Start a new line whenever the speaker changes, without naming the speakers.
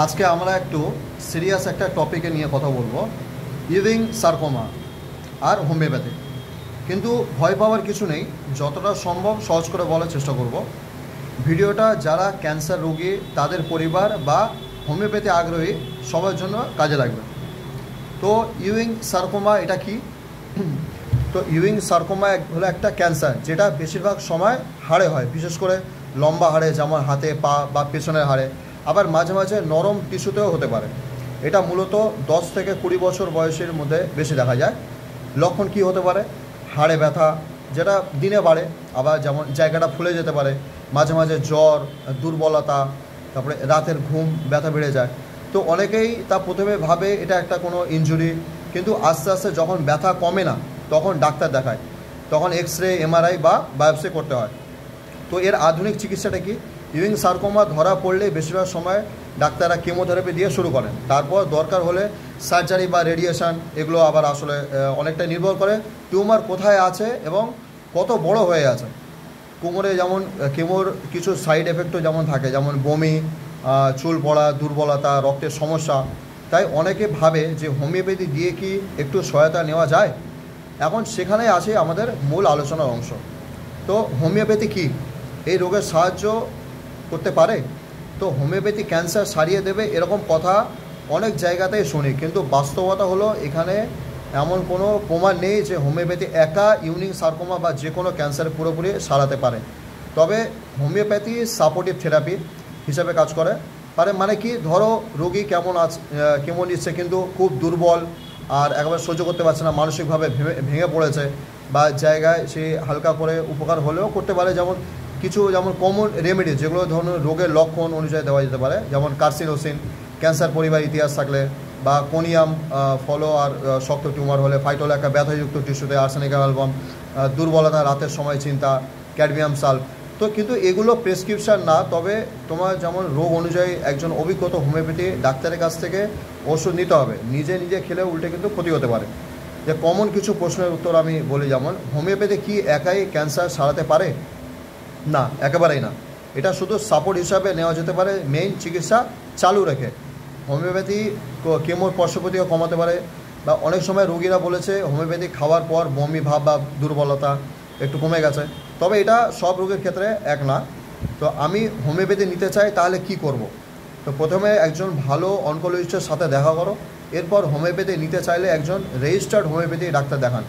আজকে আমরা একটু সিরিয়াস একটা টপিকে নিয়ে কথা বলবো, ইউইং সার্কোমা আর হোমিওপ্যাথি। কিন্তু ভয় পাওয়ার কিছু নেই, যতটা সম্ভব সহজ করে বলার চেষ্টা করব। ভিডিওটা যারা ক্যান্সার রোগী, তাদের পরিবার বা হোমিওপ্যাথি আগ্রহী সবার জন্য কাজে লাগবে। তো ইউইং সার্কোমা এটা কি? তো ইউইং সার্কোমা হলো একটা ক্যান্সার যেটা বেশিরভাগ সময় হাড়ে হয়, বিশেষ করে লম্বা হাড়ে, যেমন হাতে, পা বা পেছনের হাড়ে। আবার মাঝে মাঝে নরম টিস্যুতেও হতে পারে। এটা মূলত 10 থেকে 20 বছর বয়সের মধ্যে বেশি দেখা যায়। লক্ষণ কি হতে পারে? হাড়ে ব্যথা, যেটা দিনে বাড়ে, আবার যেমন জায়গাটা ফুলে যেতে পারে। মাঝে মাঝে জ্বর, দুর্বলতা, তারপরে রাতের ঘুম, ব্যথা বেড়ে যায়। তো অনেকেই তা প্রথমে ভাবে এটা একটা কোনো ইনজুরি, কিন্তু আস্তে আস্তে যখন ব্যথা কমে না, তখন ডাক্তার দেখায়। তখন এক্স-রে, এমআরআই বা বায়োপসি করতে হয়। তো এর আধুনিক চিকিৎসাটা কি? ইউইং সার্কোমা ধরা পড়লে বেশিরভাগ সময় ডাক্তাররা কেমোথেরাপি দিয়ে শুরু করেন। তারপর দরকার হলে সার্জারি বা রেডিয়েশন। এগুলো আবার আসলে অনেকটা নির্ভর করে টিউমার কোথায় আছে এবং কত বড় হয়ে আছে। কোমরে যেমন কেমোর কিছু সাইড এফেক্টও যেমন থাকে, যেমন বমি, চুল পড়া, দুর্বলতা, রক্তের সমস্যা। তাই অনেকে ভাবে যে হোমিওপ্যাথি দিয়ে কি একটু সহায়তা নেওয়া যায়। এখন সেখানেই আছে আমাদের মূল আলোচনার অংশ। তো হোমিওপ্যাথি কি এই রোগের সাহায্য করতে পারে? তো হোমিওপ্যাথি ক্যান্সার সারিয়ে দেবে এরকম কথা অনেক জায়গাতেই শুনি, কিন্তু বাস্তবতা হলো এখানে এমন কোনো প্রমাণ নেই যে হোমিওপ্যাথি একা ইউইং সার্কোমা বা যে কোনো ক্যান্সার পুরোপুরি সারাতে পারে। তবে হোমিওপ্যাথি সাপোর্টিভ থেরাপি হিসাবে কাজ করে পারে। মানে কি, ধরো রোগী কেমন নিচ্ছে, কিন্তু খুব দুর্বল আর একেবারে সহ্য করতে পারছে না, মানসিকভাবে ভেঙে পড়েছে, বা জায়গায় সে হালকা করে উপকার হলেও করতে পারে। যেমন কমন রেমেডি, যেগুলো ধরুন রোগের লক্ষণ অনুযায়ী দেওয়া যেতে পারে, যেমন কার্সিনোসিন ক্যান্সার পরিবার ইতিহাস থাকলে, বা কোনিয়াম ফলো আর শক্ত টিউমার হলে, ফাইটোলাকা ব্যথাযুক্ত টিস্যুতে, আর্সেনিক অ্যালবাম, দুর্বলতা, রাতের সময় চিন্তা, ক্যাডমিয়াম সাল্ফ। তো কিন্তু এগুলো প্রেসক্রিপশান না, তবে তোমার যেমন রোগ অনুযায়ী একজন অভিজ্ঞত হোমিওপ্যাথি ডাক্তারের কাছ থেকে ওষুধ নিতে হবে। নিজে নিজে খেলে উল্টে কিন্তু ক্ষতি হতে পারে। যে কমন কিছু প্রশ্নের উত্তর আমি বলি, যেমন হোমিওপ্যাথি কি একাই ক্যান্সার সারাতে পারে? না, একেবারেই না। এটা শুধু সাপোর্ট হিসাবে নেওয়া যেতে পারে, মেইন চিকিৎসা চালু রেখে। হোমিওপ্যাথি কেমোর পার্শ্বপ্রতিক্রিয়া কমাতে পারে, বা অনেক সময় রোগীরা বলেছে হোমিওপ্যাথি খাওয়ার পর বমি ভাব বা দুর্বলতা একটু কমে গেছে। তবে এটা সব রোগের ক্ষেত্রে এক না। তো আমি হোমিওপ্যাথি নিতে চাই, তাহলে কি করব? তো প্রথমে একজন ভালো অনকোলজিস্টের সাথে দেখা করো। এরপর হোমিওপ্যাথি নিতে চাইলে একজন রেজিস্টার্ড হোমিওপ্যাথি ডাক্তার দেখান।